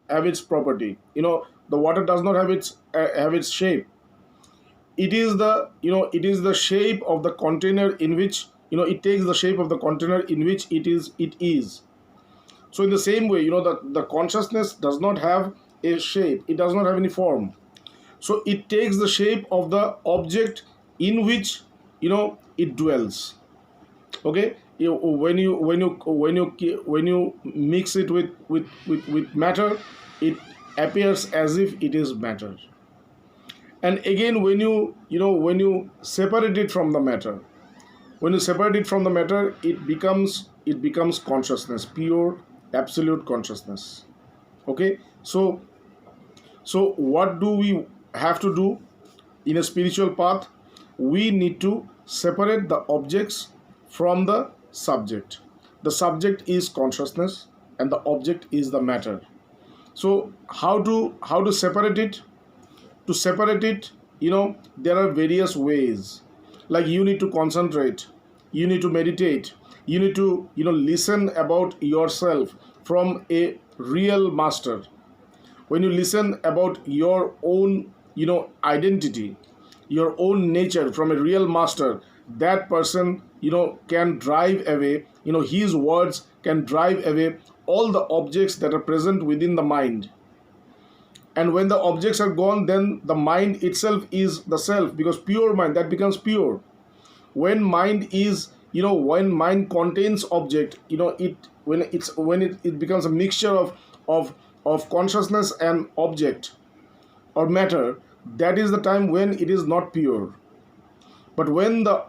have its property. The water does not have its shape. It is the shape of the container in which, it takes the shape of the container in which it is. So in the same way, the consciousness does not have a shape, it does not have any form. So it takes the shape of the object in which, it dwells. Okay. When you mix it with matter, it appears as if it is matter. And again, when you separate it from the matter, it becomes consciousness, pure absolute consciousness. Okay. So what do we have to do in a spiritual path? We need to separate the objects from the subject. The subject is consciousness and the object is the matter. So how to separate it? To separate it, there are various ways. Like, you need to concentrate, you need to meditate, you need to listen about yourself from a real master. When you listen about your own identity, your own nature from a real master, that person can drive away, his words can drive away all the objects that are present within the mind. And when the objects are gone, then the mind itself is the self, because pure mind, that becomes pure. When mind is, when mind contains object, it becomes a mixture of consciousness and object or matter. That is the time when it is not pure. But when the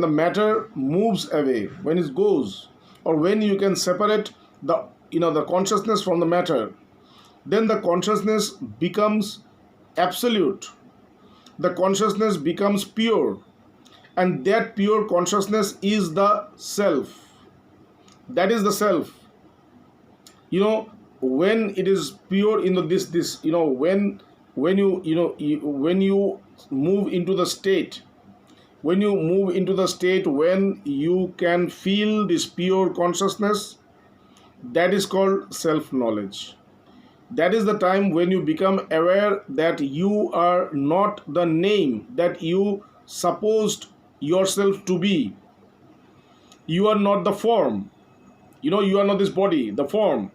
matter moves away, when it goes, or when you can separate the consciousness from the matter, then the consciousness becomes absolute. The consciousness becomes pure, and that pure consciousness is the self. That is the self. When it is pure, when you move into the state, when you can feel this pure consciousness, that is called self knowledge. That is the time when you become aware that you are not the name that you supposed yourself to be. You are not the form. You are not this body, the form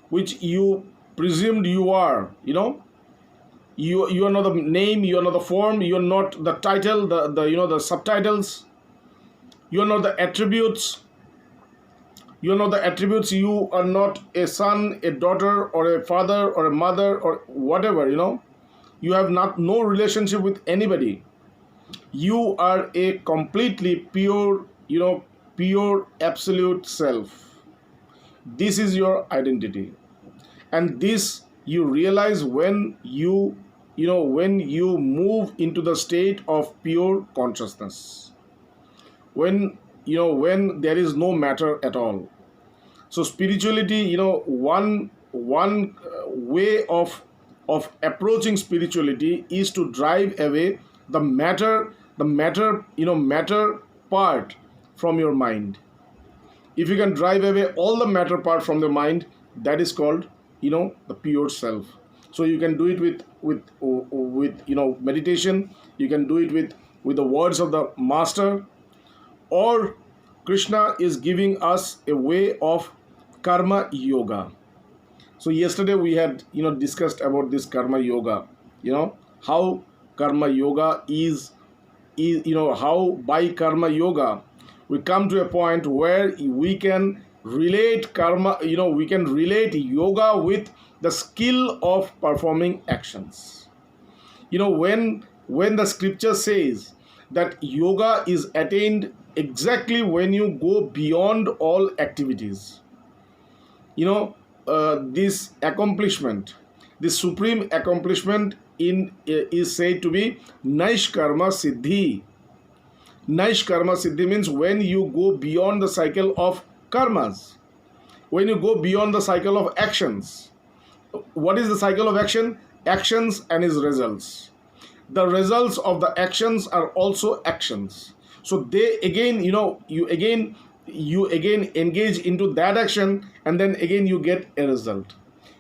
which you presumed you are. You are not the name, you are not the form, you are not the title, the subtitles. You are not the attributes. You are not a son, a daughter, or a father, or a mother, or whatever. You have no relationship with anybody. You are a completely pure, pure absolute self. This is your identity. And this you realize when you move into the state of pure consciousness. When there is no matter at all. So spirituality, one way of approaching spirituality is to drive away the matter part from your mind. If you can drive away all the matter part from the mind, that is called the pure self. So you can do it with meditation. You can do it with the words of the master, or Krishna is giving us a way of karma yoga. So yesterday we had discussed about this karma yoga. How karma yoga is how by karma yoga we come to a point where we can relate karma, we can relate yoga with the skill of performing actions. When the scripture says that yoga is attained exactly when you go beyond all activities, this accomplishment, this supreme accomplishment is said to be Naishkarma Siddhi. Naishkarma Siddhi means when you go beyond the cycle of karmas, when you go beyond the cycle of actions. What is the cycle of action? Actions and its results. The results of the actions are also actions. So they again, you again engage into that action, and then again you get a result.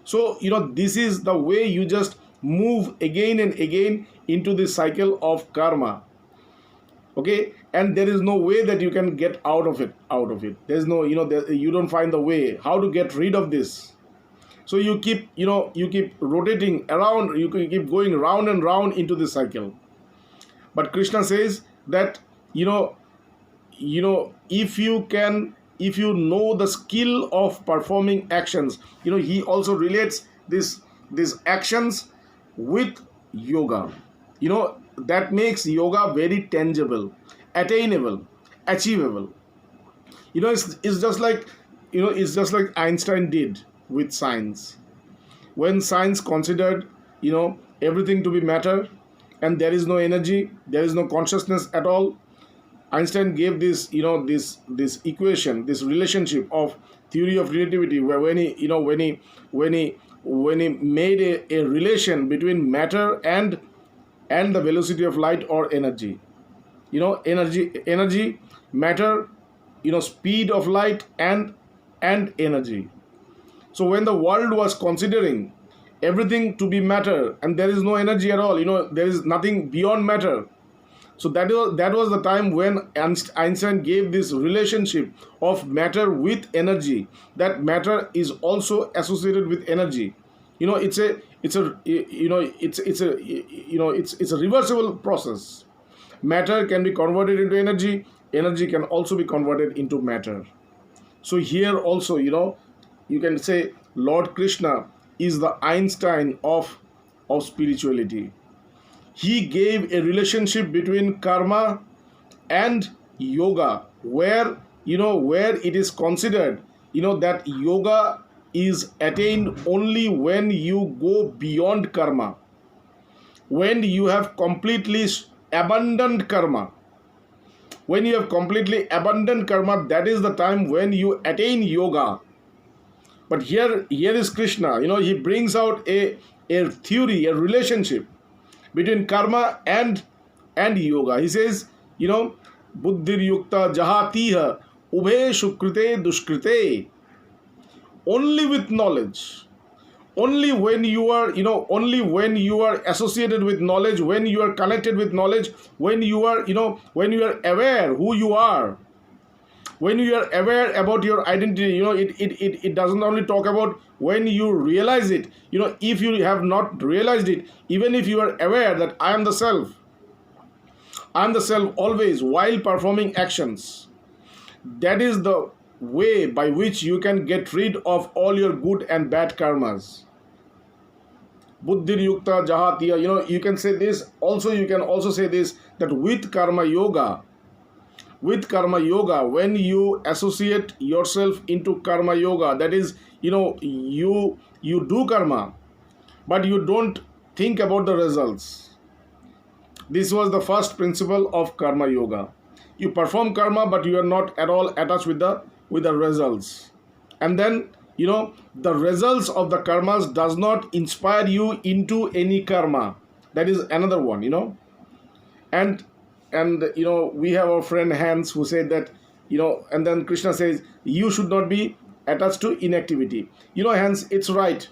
So, this is the way you just move again and again into this cycle of karma. Okay, and there is no way that you can get out of it. There's no, you don't find the way how to get rid of this. So you keep rotating around, you keep going round and round into this cycle. But Krishna says that, if you know the skill of performing actions, he also relates these actions with yoga. That makes yoga very tangible, attainable, achievable. It's just like Einstein did with science. When science considered, everything to be matter, and there is no energy, there is no consciousness at all, Einstein gave this equation, this relationship of theory of relativity, where when he made a relation between matter and the velocity of light or energy. Energy, matter, speed of light, and energy. So when the world was considering everything to be matter and there is no energy at all, there is nothing beyond matter. So that was the time when Einstein gave this relationship of matter with energy, that matter is also associated with energy. It's a reversible process. Matter can be converted into energy, energy can also be converted into matter. So here also, you can say Lord Krishna is the Einstein of spirituality. He gave a relationship between karma and yoga, where it is considered, that yoga is attained only when you go beyond karma, when you have completely abandoned karma. When you have completely abandoned karma, that is the time when you attain yoga. But here is Krishna. He brings out a theory, a relationship between karma and yoga. He says, buddhir yukta jahatiha ubhe shukrite dushkrite. Only with knowledge, only when you are associated with knowledge, when you are connected with knowledge, when you are aware who you are, when you are aware about your identity. It doesn't only talk about when you realize it. If you have not realized it, even if you are aware that I am the self always while performing actions, that is the way by which you can get rid of all your good and bad karmas. Buddhir yukta jahatiya. You can say this also. You can also say this, that with karma yoga, when you associate yourself into karma yoga, that is, you do karma, but you don't think about the results. This was the first principle of karma yoga. You perform karma, but you are not at all attached with the results. And then, the results of the karmas does not inspire you into any karma. That is another one. And we have our friend Hans, who said that, and then Krishna says you should not be attached to inactivity. Hans, it's right.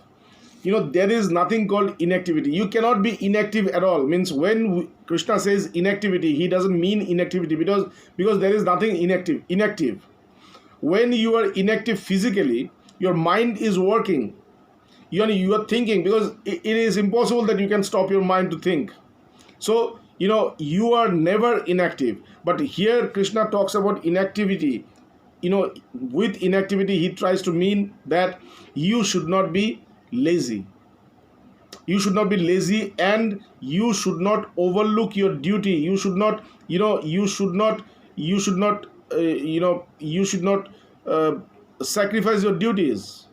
There is nothing called inactivity. You cannot be inactive at all. Means when Krishna says inactivity, he doesn't mean inactivity, because there is nothing inactive. When you are inactive physically, your mind is working. You are thinking, because it is impossible that you can stop your mind to think. So you are never inactive. But here Krishna talks about inactivity. With inactivity, he tries to mean that you should not be lazy. You should not be lazy, and you should not overlook your duty. You should not sacrifice your duties.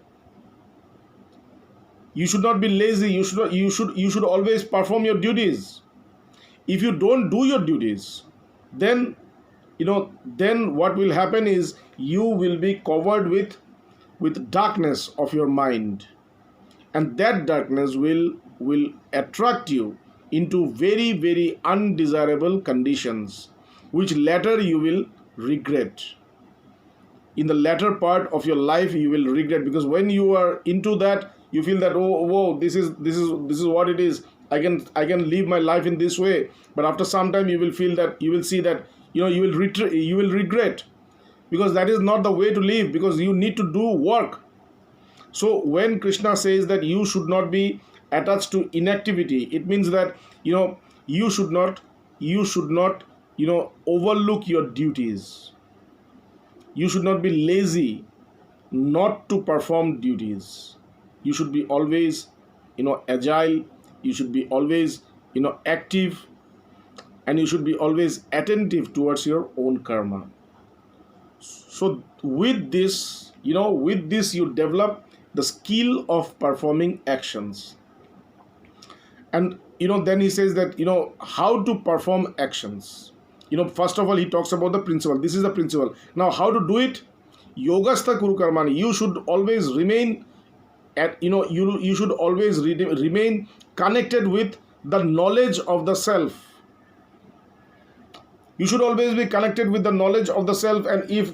You should not be lazy. You should always perform your duties. If you don't do your duties, then what will happen is you will be covered with darkness of your mind, and that darkness will attract you into very, very undesirable conditions, which later you will regret. In the latter part of your life, you will regret, because when you are into that, you feel that, oh, whoa, this is what it is. I can live my life in this way. But after some time, you will see that, you will regret, because that is not the way to live, because you need to do work. So when Krishna says that you should not be attached to inactivity, it means that, you should not, overlook your duties. You should not be lazy not to perform duties. You should be always, agile. You should be always, active, and you should be always attentive towards your own karma. So with this, you develop the skill of performing actions. And then he says that, how to perform actions. First of all, he talks about the principle. This is the principle. Now, how to do it? Yogastha kuru karmani. You should always remain you should always remain connected with the knowledge of the self. You should always be connected with the knowledge of the self. And if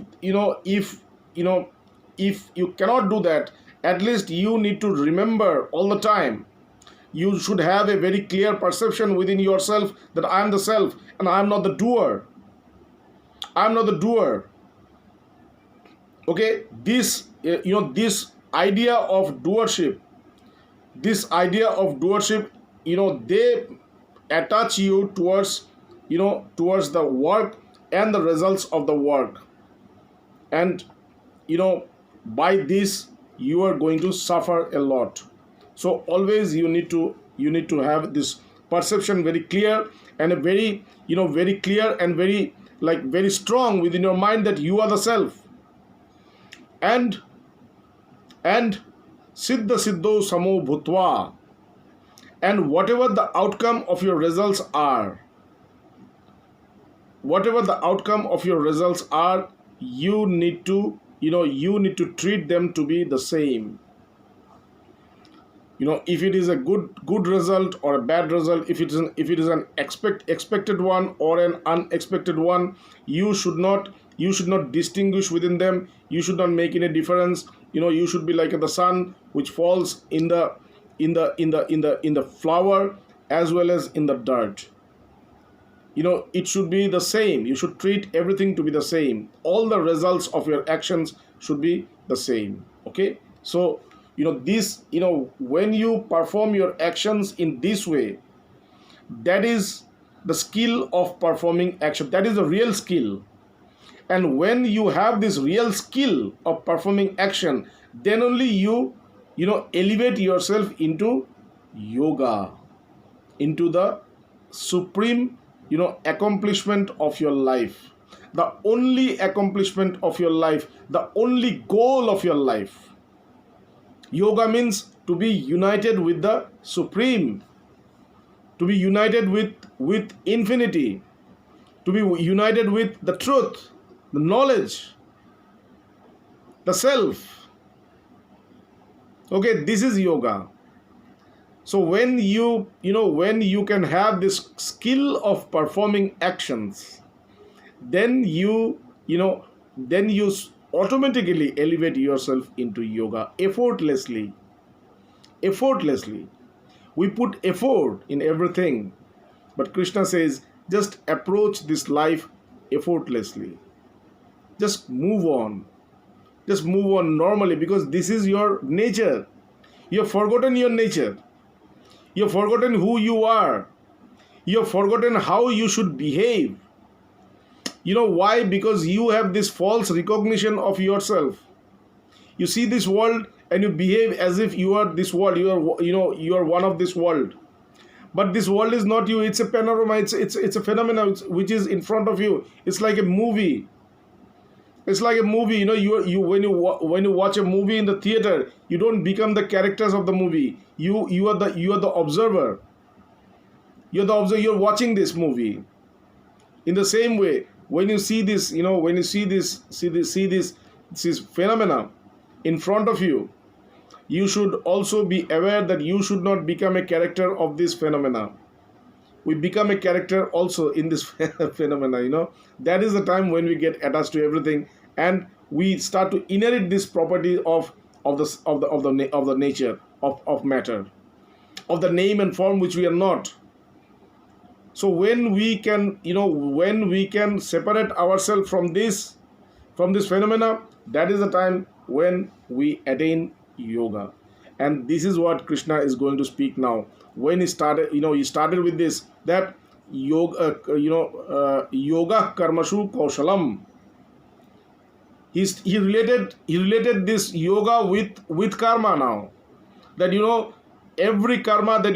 you cannot do that, at least you need to remember all the time. You should have a very clear perception within yourself that I am the self and I am not the doer. I am not the doer. Okay, this idea of doership, they attach you towards the work and the results of the work. And by this you are going to suffer a lot. So always you need to have this perception very clear, and a very very clear and very strong within your mind that you are the self. And siddha siddho samo bhutva, and whatever the outcome of your results are, you need to treat them to be the same. If it is a good result or a bad result, if it is an expected one or an unexpected one, you should not distinguish within them. You should not make any difference. You should be like the sun which falls in the flower as well as in the dirt. It should be the same. You should treat everything to be the same. All the results of your actions should be the same. Okay, so when you perform your actions in this way, that is the skill of performing action. That is the real skill. And when you have this real skill of performing action, then only you elevate yourself into yoga, into the supreme accomplishment of your life, the only accomplishment of your life, the only goal of your life. Yoga means to be united with the supreme, to be united with infinity, to be united with the truth, the knowledge, the self. Okay, this is yoga. So when you can have this skill of performing actions, then you automatically elevate yourself into yoga effortlessly. We put effort in everything, but Krishna says just approach this life effortlessly. Just move on normally, because this is your nature. You have forgotten your nature. You have forgotten who you are. You have forgotten how you should behave. Why? Because you have this false recognition of yourself. You see this world and you behave as if you are this world. You are one of this world. But this world is not you. It's a panorama. It's a phenomenon which is in front of you. It's like a movie. It's like a movie. When you watch a movie in the theater, you don't become the characters of the movie. You are the observer. You're the observer. You're watching this movie. In the same way, when you see this, when you see this phenomena in front of you, you should also be aware that you should not become a character of this phenomena. We become a character also in this phenomena. That is the time when we get attached to everything, and we start to inherit this property of the nature of matter, of the name and form which we are not. So when we can, when we can separate ourselves from this phenomena, that is the time when we attain yoga. And this is what Krishna is going to speak now. When he started, he started with this, that yoga, yoga karmashu kaushalam. He related this yoga with karma now. That every karma that you